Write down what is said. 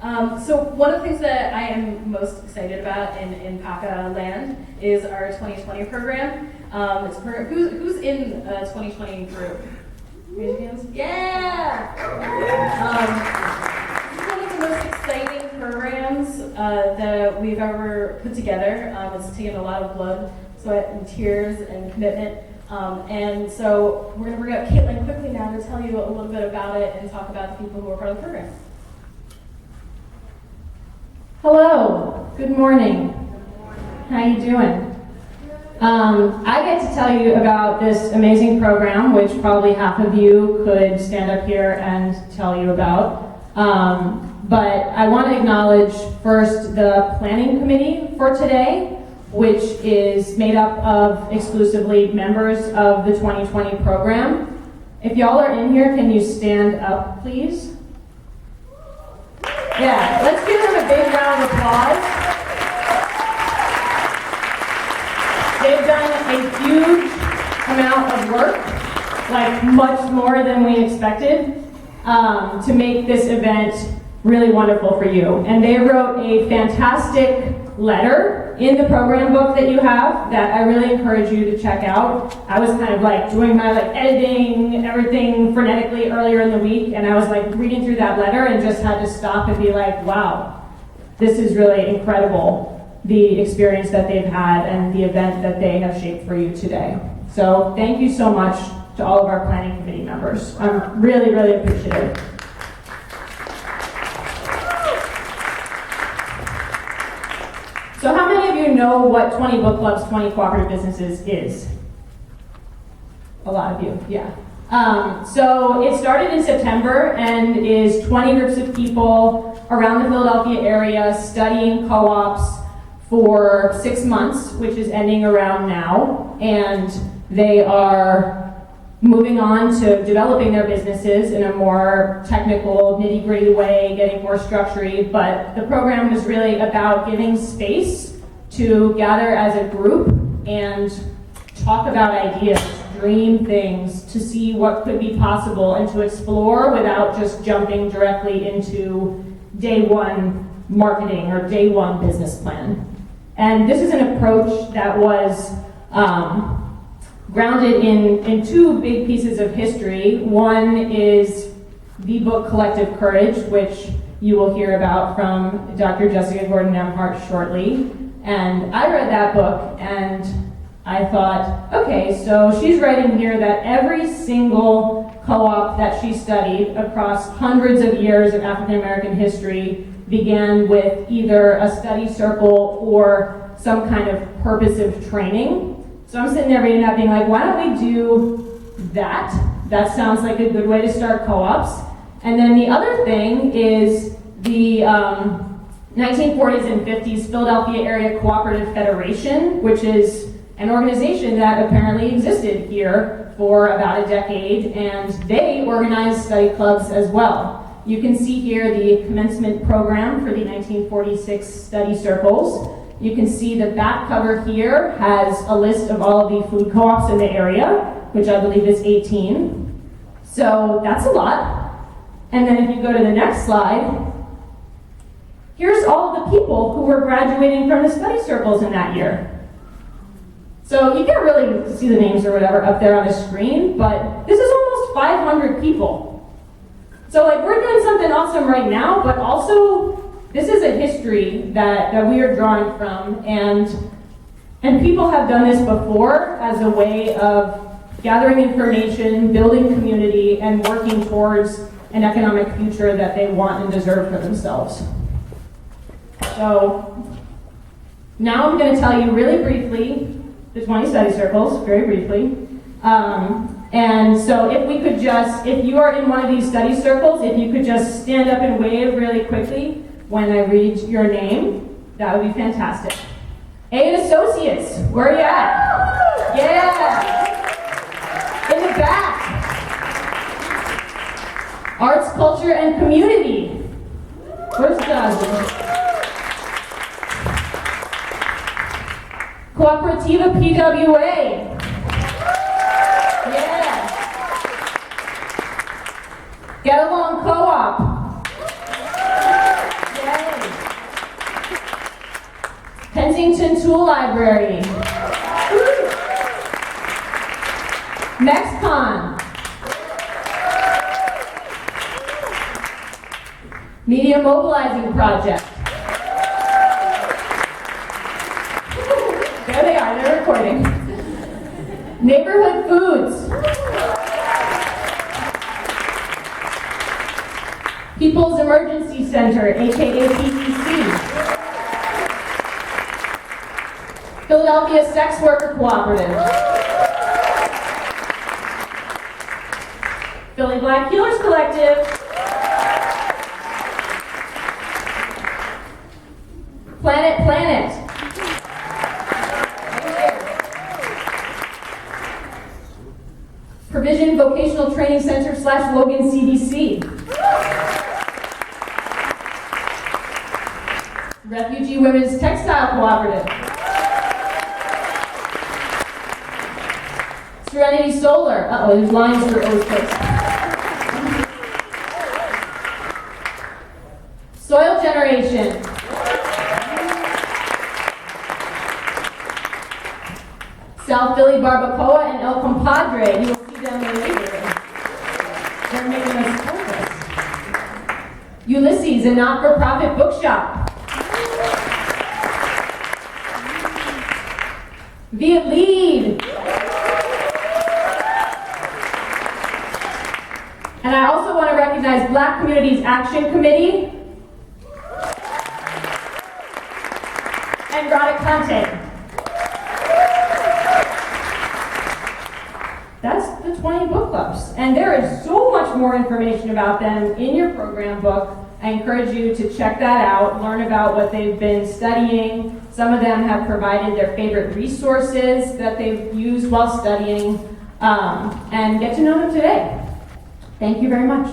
So one of the things that I am most excited about in PACA land is our 2020 program. It's who's in 2020 group? Raise your hands. Yeah! This is one of the most exciting programs that we've ever put together. It's taken a lot of blood, sweat, and tears and commitment. And so we're going to bring up Caitlin Quigley now to tell you a little bit about it and talk about the people who are part of the program. Hello, good morning. How you doing? I get to tell you about this amazing program, which probably half of you could stand up here and tell you about. But I want to acknowledge first the planning committee for today, which is made up of exclusively members of the 2020 program. If y'all are in here, can you stand up, please? Yeah, let's give them a big round of applause. They've done a huge amount of work, like much more than we expected, to make this event really wonderful for you. And they wrote a fantastic letter in the program book that you have that I really encourage you to check out. I was kind of like doing my editing everything frenetically earlier in the week, and I was like reading through that letter and just had to stop and be like, wow, this is really incredible, the experience that they've had and the event that they have shaped for you today. So thank you so much to all of our planning committee members. I'm really, really appreciative. So how many of you know what 20 Book Clubs, 20 Cooperative Businesses is? A lot of you, yeah. So it started in September and is 20 groups of people around the Philadelphia area studying co-ops for 6 months, which is ending around now. And they are moving on to developing their businesses in a more technical, nitty-gritty way, getting more structured. But the program is really about giving space to gather as a group and talk about ideas, dream things, to see what could be possible and to explore without just jumping directly into day one marketing or day one business plan. And this is an approach that was grounded in two big pieces of history. One is the book Collective Courage, which you will hear about from Dr. Jessica Gordon-Nemhart shortly. And I read that book and I thought, okay, so she's writing here that every single co-op that she studied across hundreds of years of African American history began with either a study circle or some kind of purposive training. So I'm sitting there reading that being like, why don't we do that? That sounds like a good way to start co-ops. And then the other thing is the 1940s and 50s Philadelphia Area Cooperative Federation, which is an organization that apparently existed here for about a decade, and they organized study clubs as well. You can see here the commencement program for the 1946 study circles. You can see the back cover here has a list of all of the food co-ops in the area, which I believe is 18. So that's a lot. And then if you go to the next slide, here's all the people who were graduating from the study circles in that year. So you can't really see the names or whatever up there on the screen, but this is almost 500 people. So we're doing something awesome right now, but also this is a history that we are drawing from, and people have done this before as a way of gathering information, building community, and working towards an economic future that they want and deserve for themselves. So now I'm going to tell you really briefly the 20 study circles, very briefly. And so if you are in one of these study circles, if you could just stand up and wave really quickly when I read your name, that would be fantastic. A and Associates, where are you at? Yeah! In the back. Arts, Culture, and Community. Where's Doug? Cooperative PWA. Yeah. Get Along Co-op. Kensington Tool Library. MexCon. Media Mobilizing Project. There they are, they're recording. Neighborhood Foods. People's Emergency Center, aka PCC. Philadelphia Sex Worker Cooperative. Philly Black Healers Collective. Planet. Provision Vocational Training Center / Logan CDC. Refugee Women's Textile Cooperative. Serenity Solar. Uh-oh, there's lines for always fixed. Soil Generation. South Philly Barbacoa and El Compadre. You will see them later. They're making us support this. Ulysses, a not-for-profit bookshop. Viet Lead. And I also want to recognize Black Communities Action Committee and Rada Conte. That's the 20 book clubs. And there is so much more information about them in your program book. I encourage you to check that out, learn about what they've been studying. Some of them have provided their favorite resources that they've used while studying, and get to know them today. Thank you very much.